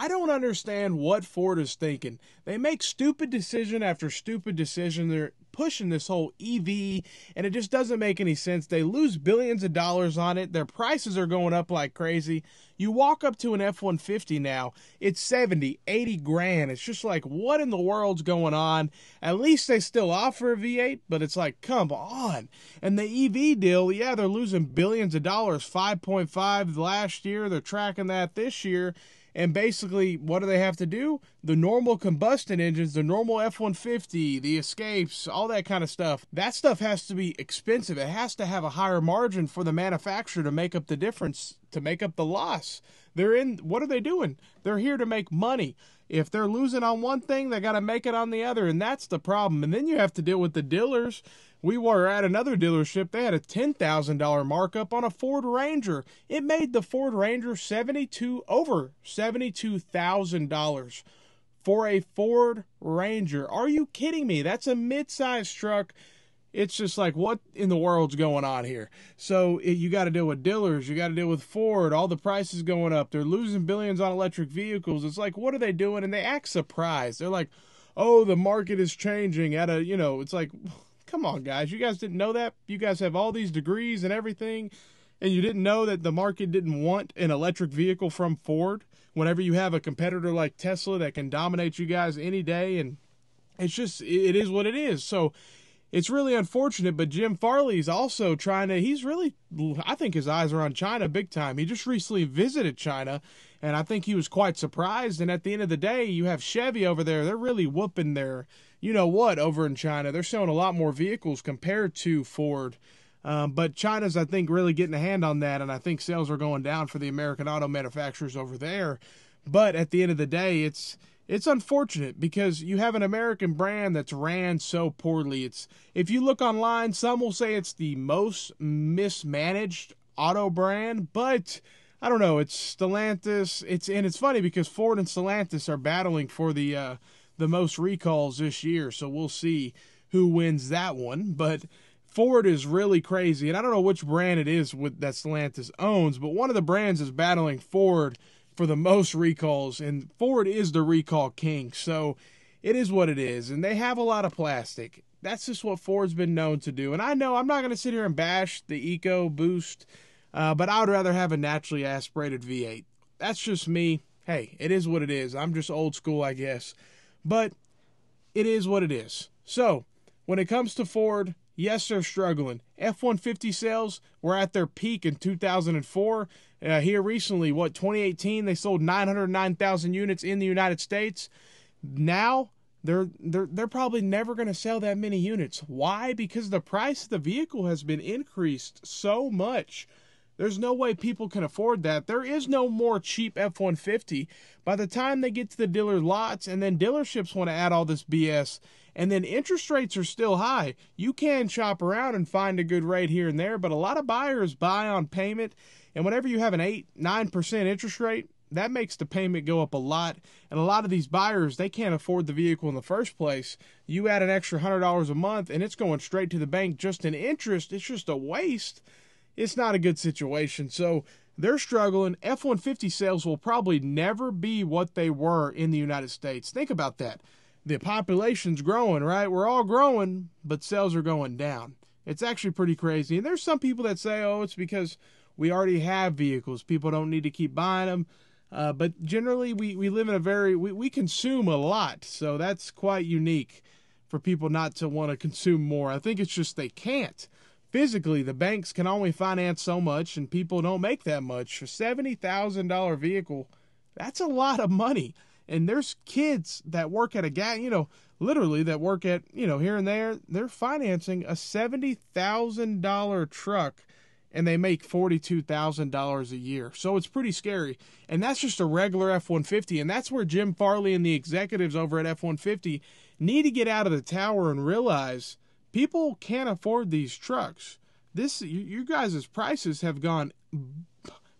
I don't understand what Ford is thinking. They make stupid decision after stupid decision. They're pushing this whole EV, and it just doesn't make any sense. They lose billions of dollars on it. Their prices are going up like crazy. You walk up to an F-150 now, it's 70, 80 grand. It's just like, what in the world's going on? At least they still offer a V8, but it's like, come on. And the EV deal, yeah, they're losing billions of dollars, 5.5 last year. They're tracking that this year. And basically, what do they have to do? The normal combustion engines, the normal F-150, the Escapes, all that kind of stuff. That stuff has to be expensive. It has to have a higher margin for the manufacturer to make up the difference, to make up the loss. What are they doing? They're here to make money. If they're losing on one thing, they got to make it on the other, and that's the problem. And then you have to deal with the dealers. We were at another dealership. They had a $10,000 markup on a Ford Ranger. It made the Ford Ranger over $72,000 for a Ford Ranger. Are you kidding me? That's a mid-size truck. It's just like, what in the world's going on here? So you got to deal with dealers. You got to deal with Ford. All the prices going up. They're losing billions on electric vehicles. It's like, what are they doing? And they act surprised. They're like, oh, the market is changing it's like, come on, guys. You guys didn't know that? You guys have all these degrees and everything, and you didn't know that the market didn't want an electric vehicle from Ford whenever you have a competitor like Tesla that can dominate you guys any day. And it's just, it is what it is. So it's really unfortunate, but Jim Farley's also I think his eyes are on China big time. He just recently visited China, and I think he was quite surprised. And at the end of the day, you have Chevy over there. They're really whooping their, over in China. They're selling a lot more vehicles compared to Ford. But China's, I think, really getting a hand on that, and I think sales are going down for the American auto manufacturers over there. But at the end of the day, it's unfortunate because you have an American brand that's ran so poorly. If you look online, some will say it's the most mismanaged auto brand, but I don't know. It's Stellantis. It's funny because Ford and Stellantis are battling for the most recalls this year, so we'll see who wins that one. But Ford is really crazy, and I don't know which brand it is that Stellantis owns, but one of the brands is battling Ford for the most recalls, and Ford is the recall king, so it is what it is, and they have a lot of plastic. That's just what Ford's been known to do, and I know I'm not going to sit here and bash the EcoBoost, but I would rather have a naturally aspirated V8. That's just me. Hey, it is what it is. I'm just old school, I guess, but it is what it is. So, when it comes to Ford, yes, they're struggling. F-150 sales were at their peak in 2004. Here recently, 2018, they sold 909,000 units in the United States. Now, they're probably never going to sell that many units. Why? Because the price of the vehicle has been increased so much. There's no way people can afford that. There is no more cheap F-150. By the time they get to the dealer lots, and then dealerships want to add all this BS, and then interest rates are still high. You can shop around and find a good rate here and there, but a lot of buyers buy on payment, and whenever you have an 8-9% interest rate, that makes the payment go up a lot. And a lot of these buyers, they can't afford the vehicle in the first place. You add an extra $100 a month, and it's going straight to the bank just in interest. It's just a waste. It's not a good situation. So they're struggling. F-150 sales will probably never be what they were in the United States. Think about that. The population's growing, right? We're all growing, but sales are going down. It's actually pretty crazy. And there's some people that say, oh, it's because we already have vehicles. People don't need to keep buying them. But generally, we live in we consume a lot. So that's quite unique for people not to want to consume more. I think it's just they can't. Physically, the banks can only finance so much, and people don't make that much. A $70,000 vehicle, that's a lot of money. And there's kids that work at literally that work at, here and there. They're financing a $70,000 truck, and they make $42,000 a year. So it's pretty scary. And that's just a regular F-150. And that's where Jim Farley and the executives over at F-150 need to get out of the tower and realize people can't afford these trucks. You guys' prices have gone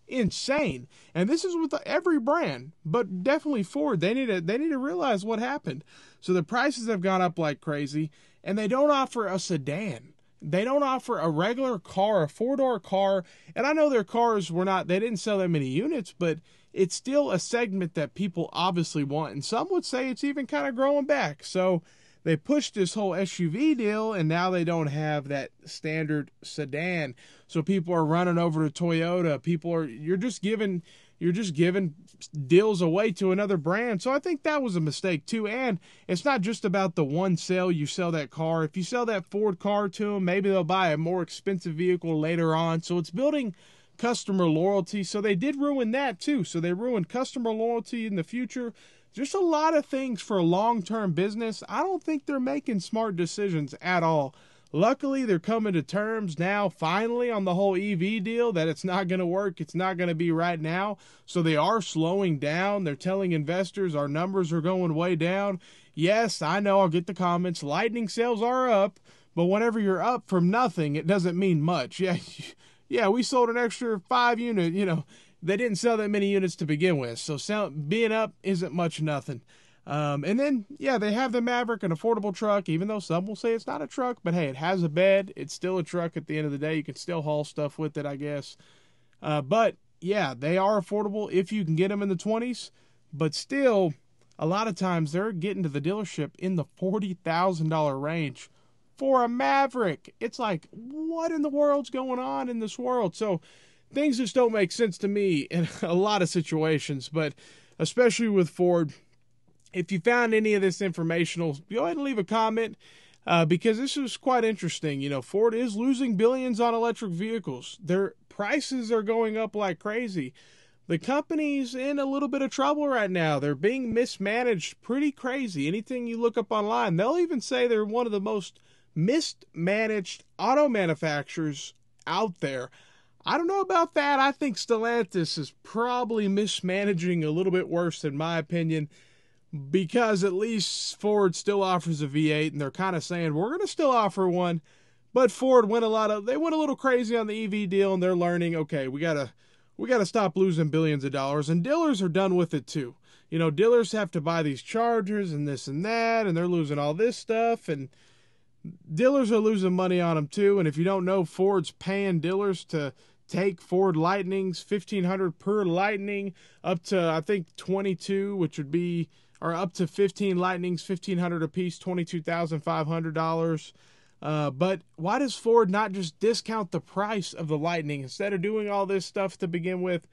insane, and this is with every brand, but definitely Ford. They need to realize what happened. So the prices have gone up like crazy, and they don't offer a sedan. They don't offer a regular car, a four-door car. And I know their cars they didn't sell that many units, but it's still a segment that people obviously want. And some would say it's even kind of growing back. So they pushed this whole SUV deal, and now they don't have that standard sedan. So people are running over to Toyota. You're just giving deals away to another brand. So I think that was a mistake too. And it's not just about the one sale you sell that car. If you sell that Ford car to them, maybe they'll buy a more expensive vehicle later on. So it's building customer loyalty. So they did ruin that too. So they ruined customer loyalty in the future. Just a lot of things for a long-term business. I don't think they're making smart decisions at all. Luckily, they're coming to terms now, finally, on the whole EV deal, that it's not going to work. It's not going to be right now. So they are slowing down. They're telling investors our numbers are going way down. Yes, I know, I'll get the comments. Lightning sales are up, but whenever you're up from nothing, it doesn't mean much. Yeah, we sold an extra 5 units, They didn't sell that many units to begin with, so being up isn't much nothing. And then, they have the Maverick, an affordable truck, even though some will say it's not a truck. But hey, it has a bed. It's still a truck at the end of the day. You can still haul stuff with it, I guess. But yeah, they are affordable if you can get them in the 20s. But still, a lot of times they're getting to the dealership in the $40,000 range for a Maverick. It's like, what in the world's going on in this world? So things just don't make sense to me in a lot of situations, but especially with Ford. If you found any of this informational, go ahead and leave a comment because this is quite interesting. Ford is losing billions on electric vehicles. Their prices are going up like crazy. The company's in a little bit of trouble right now. They're being mismanaged pretty crazy. Anything you look up online, they'll even say they're one of the most mismanaged auto manufacturers out there. I don't know about that. I think Stellantis is probably mismanaging a little bit worse, in my opinion, because at least Ford still offers a V8, and they're kind of saying, we're going to still offer one. But Ford went a little crazy on the EV deal, and they're learning, okay, we got to stop losing billions of dollars. And dealers are done with it too. Dealers have to buy these chargers and this and that, and they're losing all this stuff, and dealers are losing money on them too. And if you don't know, Ford's paying dealers to take Ford Lightnings, $1,500 per Lightning, up to, I think, 22, which would be, or up to 15 Lightnings, $1,500 a piece, $22,500. But why does Ford not just discount the price of the Lightning instead of doing all this stuff to begin with?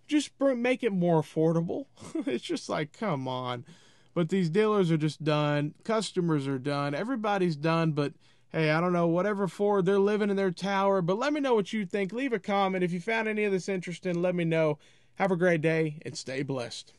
Just make it more affordable. It's just like, come on. But these dealers are just done. Customers are done. Everybody's done. But hey, I don't know, whatever Ford, they're living in their tower. But let me know what you think. Leave a comment. If you found any of this interesting, let me know. Have a great day and stay blessed.